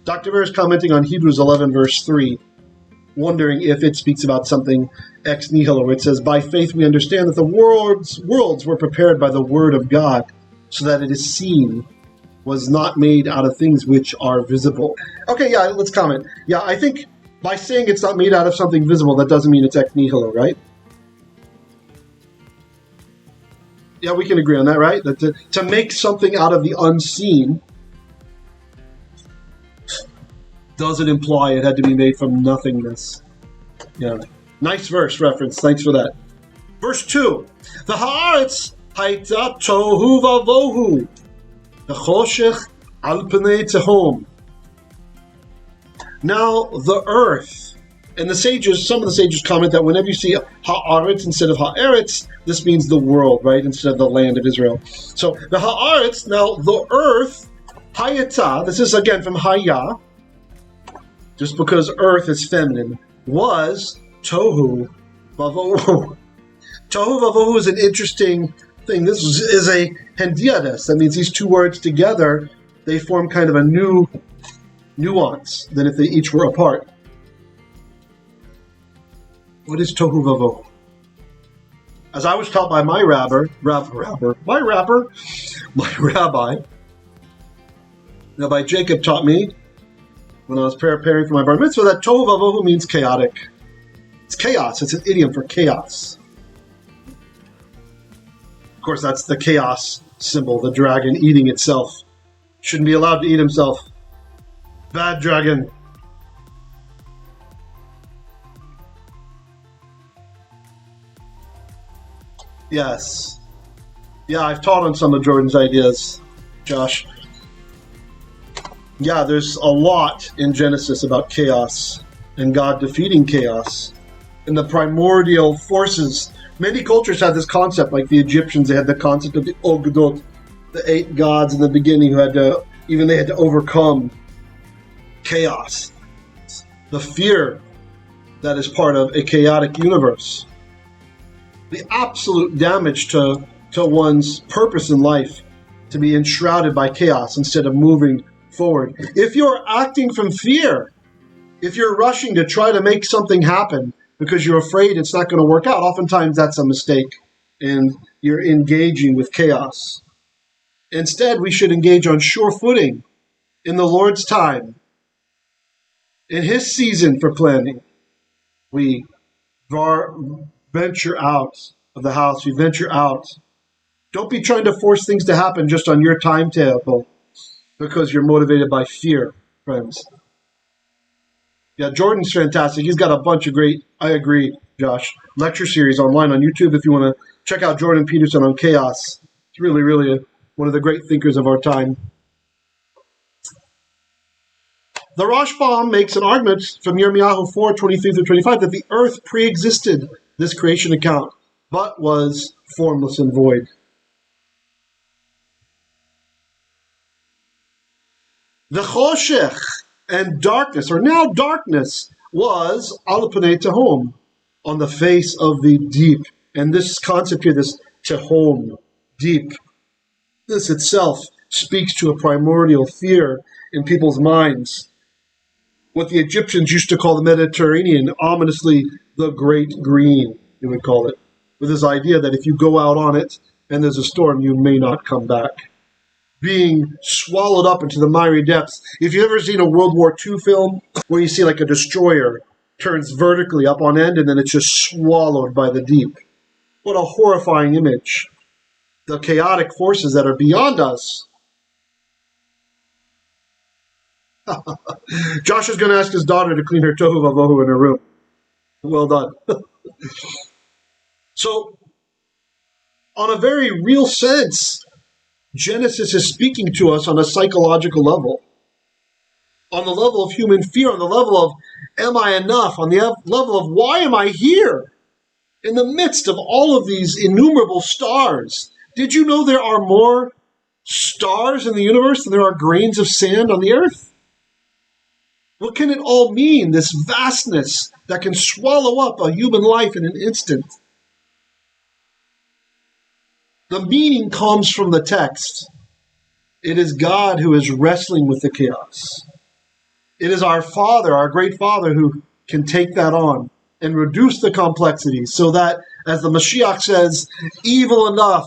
Dr. Ver is commenting on Hebrews 11, verse 3, wondering if it speaks about something ex nihilo, where it says, by faith we understand that the worlds were prepared by the word of God, so that it is seen, was not made out of things which are visible. Okay, yeah, let's comment. Yeah, I think by saying it's not made out of something visible, that doesn't mean it's ex nihilo, right? Yeah, we can agree on that, right? That to make something out of the unseen doesn't imply it had to be made from nothingness. Yeah. Nice verse reference. Thanks for that. Verse 2. The הארץ הייתה tohu vavohu, v'choshech al pnei tehom. Now the earth, and the sages, some of the sages comment that whenever you see haaretz instead of haaretz, this means the world, right? Instead of the land of Israel. So the haaretz, now the earth, hayata, this is again from haya, just because earth is feminine, was tohu vavohu. Tohu vavohu is an interesting thing. This is a hendiadys. That means these two words together, they form kind of a new nuance than if they each were apart. What is tohu vavohu? As I was taught by my rabbi, Rabbi Jacob taught me when I was preparing for my bar mitzvah that tohu vavohu means chaotic. It's chaos. It's an idiom for chaos. Of course, that's the chaos symbol, the dragon eating itself. Shouldn't be allowed to eat himself. Bad dragon. Yes. Yeah, I've taught on some of Jordan's ideas, Josh. Yeah, there's a lot in Genesis about chaos and God defeating chaos and the primordial forces. Many cultures had this concept, like the Egyptians, they had the concept of the Ogdot, the 8 gods in the beginning who had to overcome chaos, the fear that is part of a chaotic universe, the absolute damage to one's purpose in life to be enshrouded by chaos instead of moving forward. If you're acting from fear, if you're rushing to try to make something happen because you're afraid it's not going to work out, oftentimes that's a mistake and you're engaging with chaos. Instead, we should engage on sure footing in the Lord's time, in His season for planning. We venture out of the house, we venture out. Don't be trying to force things to happen just on your timetable because you're motivated by fear, friends. Yeah, Jordan's fantastic. He's got a bunch of great, I agree, Josh, lecture series online on YouTube if you want to check out Jordan Peterson on chaos. It's really, really one of the great thinkers of our time. The Rashbam makes an argument from Yirmiyahu 4:23-25 that the earth pre-existed this creation account, but was formless and void. The choshech and darkness, or now darkness, was al pnei tehom, on the face of the deep. And this concept here, this tehom, deep, this itself speaks to a primordial fear in people's minds. What the Egyptians used to call the Mediterranean, ominously the Great Green, you would call it, with this idea that if you go out on it and there's a storm, you may not come back. Being swallowed up into the miry depths. If you've ever seen a World War II film where you see like a destroyer turns vertically up on end and then it's just swallowed by the deep. What a horrifying image. The chaotic forces that are beyond us. Josh is going to ask his daughter to clean her tohu vavohu in her room. Well done. So, on a very real sense, Genesis is speaking to us on a psychological level, on the level of human fear, on the level of, am I enough? On the level of, why am I here? In the midst of all of these innumerable stars. Did you know there are more stars in the universe than there are grains of sand on the earth? What can it all mean, this vastness that can swallow up a human life in an instant? The meaning comes from the text. It is God who is wrestling with the chaos. It is our Father, our great Father, who can take that on and reduce the complexities so that, as the Mashiach says, evil enough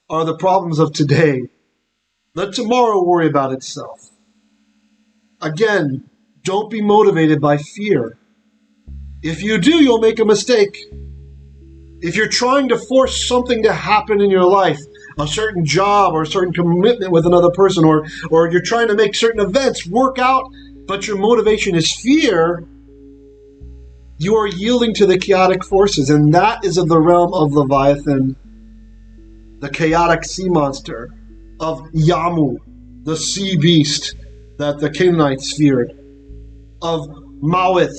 are the problems of today. Let tomorrow worry about itself. Again, don't be motivated by fear. If you do, you'll make a mistake. If you're trying to force something to happen in your life, a certain job or a certain commitment with another person, or you're trying to make certain events work out, but your motivation is fear, you are yielding to the chaotic forces, and that is of the realm of Leviathan, the chaotic sea monster, of Yamu, the sea beast that the Canaanites feared, of Mawet,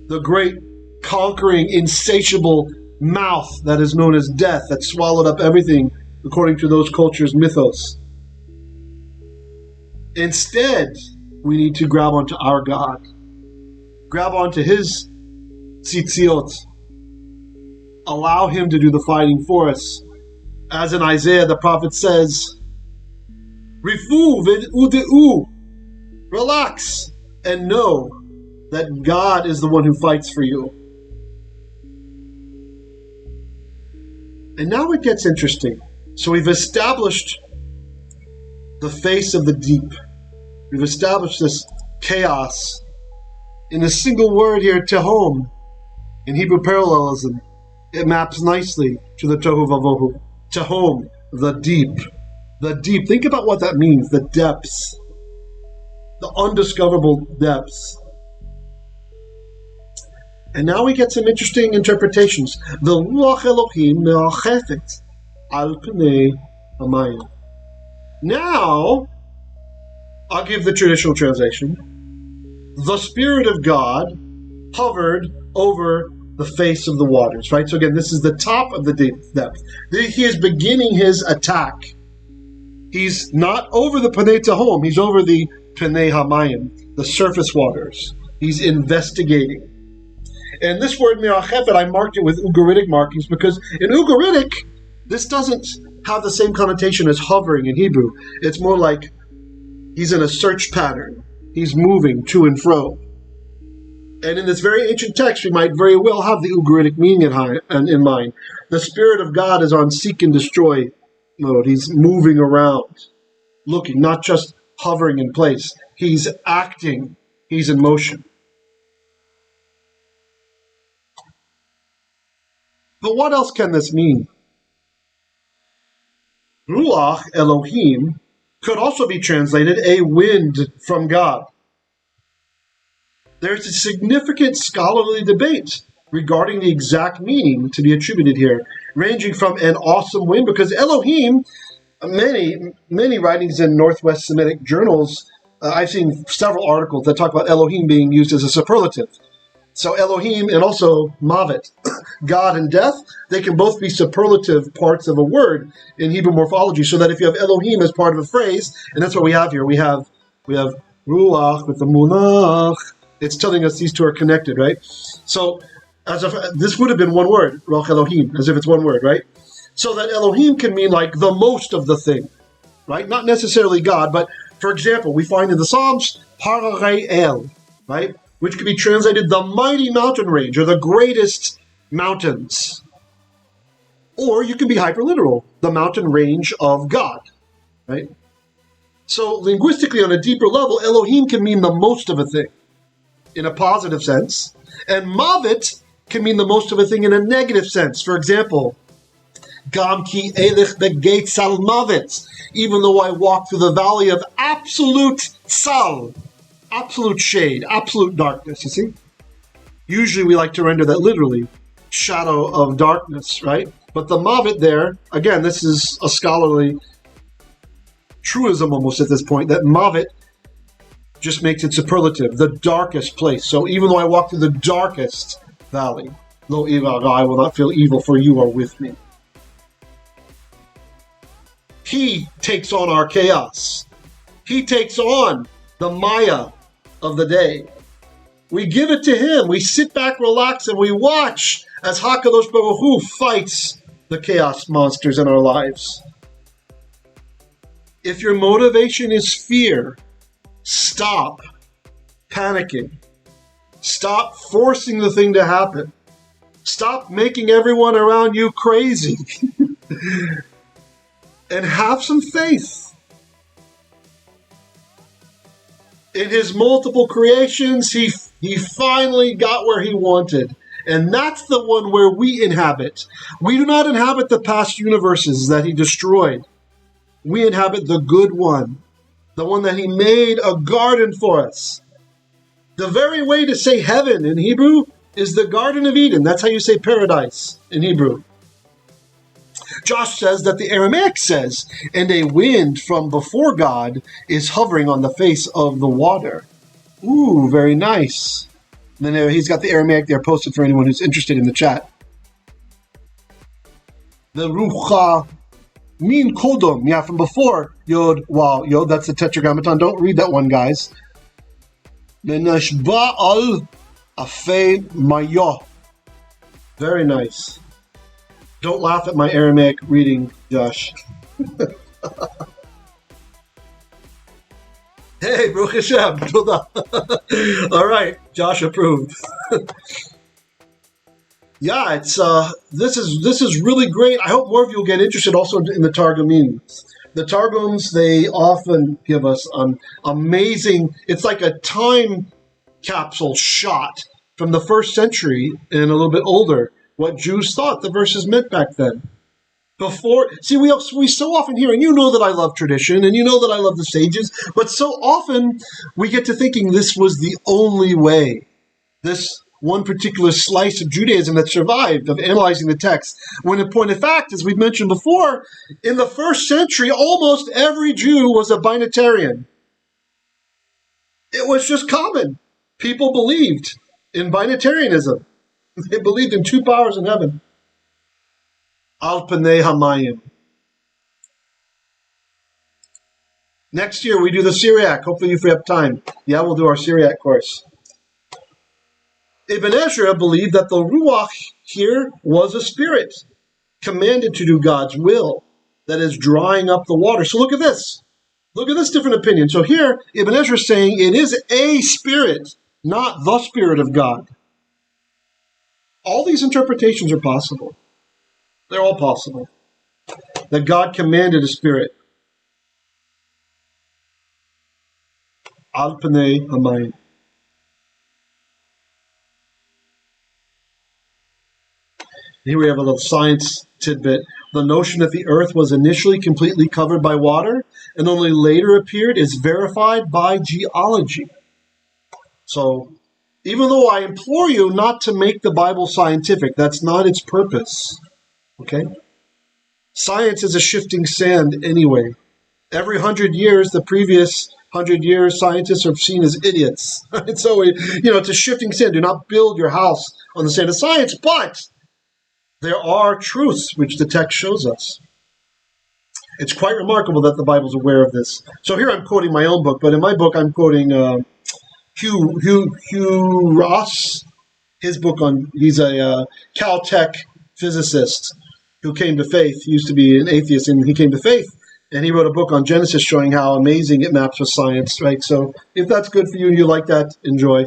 the great conquering, insatiable mouth that is known as death, that swallowed up everything according to those cultures' mythos. Instead, we need to grab onto our God, grab onto his tzitziot, allow him to do the fighting for us. As in Isaiah, the prophet says, Rifu v'udeu, relax and know that God is the one who fights for you. And now it gets interesting. So we've established the face of the deep. We've established this chaos in a single word here, Tehom. In Hebrew parallelism, it maps nicely to the Tohu vavohu. Tehom, the deep. The deep. Think about what that means, the depths. The undiscoverable depths. And now we get some interesting interpretations. The ruach Elohim me'achefet al pnei hamayim. Now, I'll give the traditional translation. The Spirit of God hovered over the face of the waters, right? So again, this is the top of the deep depth. He is beginning his attack. He's not over the Pnei Tehom, he's over the Pnei Hamayim, the surface waters. He's investigating. And this word mirachefet, I marked it with Ugaritic markings because in Ugaritic, this doesn't have the same connotation as hovering in Hebrew. It's more like he's in a search pattern. He's moving to and fro. And in this very ancient text, we might very well have the Ugaritic meaning in mind. The Spirit of God is on seek and destroy mode. He's moving around, looking, not just hovering in place. He's acting. He's in motion. But what else can this mean? Ruach, Elohim, could also be translated a wind from God. There's a significant scholarly debate regarding the exact meaning to be attributed here, ranging from an awesome wind, because Elohim, many writings in Northwest Semitic journals, I've seen several articles that talk about Elohim being used as a superlative. So Elohim and also Mawet, God and death, they can both be superlative parts of a word in Hebrew morphology, so that if you have Elohim as part of a phrase, and that's what we have here, we have ruach with the munach, it's telling us these two are connected, right? So as if this would have been one word, ruach Elohim, as if it's one word, right? So that Elohim can mean like the most of the thing, right? Not necessarily God, but for example, we find in the Psalms, Hararei El, right? Which could be translated the mighty mountain range, or the greatest mountains. Or you can be hyperliteral, the mountain range of God, right? So linguistically, on a deeper level, Elohim can mean the most of a thing in a positive sense, and Mawet can mean the most of a thing in a negative sense. For example, Gam ki elich begeit tsalmawet, even though I walk through the valley of absolute tsal, absolute shade, absolute darkness, you see? Usually we like to render that literally, shadow of darkness, right? But the Mawet there, again, this is a scholarly truism almost at this point, that Mawet just makes it superlative, the darkest place. So even though I walk through the darkest valley, lo ira, I will not feel evil, for you are with me. He takes on our chaos. He takes on the Maya of the day. We give it to him. We sit back, relax, and we watch as HaKadosh Baruch Hu fights the chaos monsters in our lives. If your motivation is fear, stop. panicking. Stop forcing the thing to happen. Stop making everyone around you crazy. And have some faith. In his multiple creations, he finally got where he wanted. And that's the one where we inhabit. We do not inhabit the past universes that he destroyed. We inhabit the good one. The one that he made a garden for us. The very way to say heaven in Hebrew is the Garden of Eden. That's how you say paradise in Hebrew. Josh says that the Aramaic says, and a wind from before God is hovering on the face of the water. Ooh, very nice. And then he's got the Aramaic there posted for anyone who's interested in the chat. The ruach min kodom, yeah, from before. Yod, wow, yod, that's the tetragrammaton. Don't read that one, guys. Menashba al afei mayo. Very nice. Don't laugh at my Aramaic reading, Josh. Hey, Baruch Hashem. All right, Josh approved. Yeah, it's this is really great. I hope more of you will get interested also in the Targums. The Targums, they often give us amazing. It's like a time capsule shot from the first century and a little bit older. What Jews thought the verses meant back then. We so often hear, and you know that I love tradition, and you know that I love the sages, but so often we get to thinking this was the only way. This one particular slice of Judaism that survived, of analyzing the text. When in point of fact, as we've mentioned before, in the first century, almost every Jew was a binatarian. It was just common. People believed in binatarianism. They believed in two powers in heaven. Al Panei Hamayim. Next year we do the Syriac. Hopefully if we have time. Yeah, we'll do our Syriac course. Ibn Ezra believed that the ruach here was a spirit, commanded to do God's will, that is drying up the water. So look at this. Look at this different opinion. So here, Ibn Ezra is saying it is a spirit, not the Spirit of God. All these interpretations are possible. They're all possible. That God commanded a spirit. Al Panei Hamayim. Here we have a little science tidbit. The notion that the earth was initially completely covered by water and only later appeared is verified by geology. So, even though I implore you not to make the Bible scientific, that's not its purpose. Okay? Science is a shifting sand anyway. Every 100 years, the previous 100 years, scientists are seen as idiots. So, it's a shifting sand. Do not build your house on the sand of science, but there are truths which the text shows us. It's quite remarkable that the Bible's aware of this. So here I'm quoting my own book, but in my book I'm quoting Hugh Ross. His book he's a Caltech physicist who came to faith. He used to be an atheist and he came to faith. And he wrote a book on Genesis showing how amazing it maps with science, right? So if that's good for you and you like that, enjoy.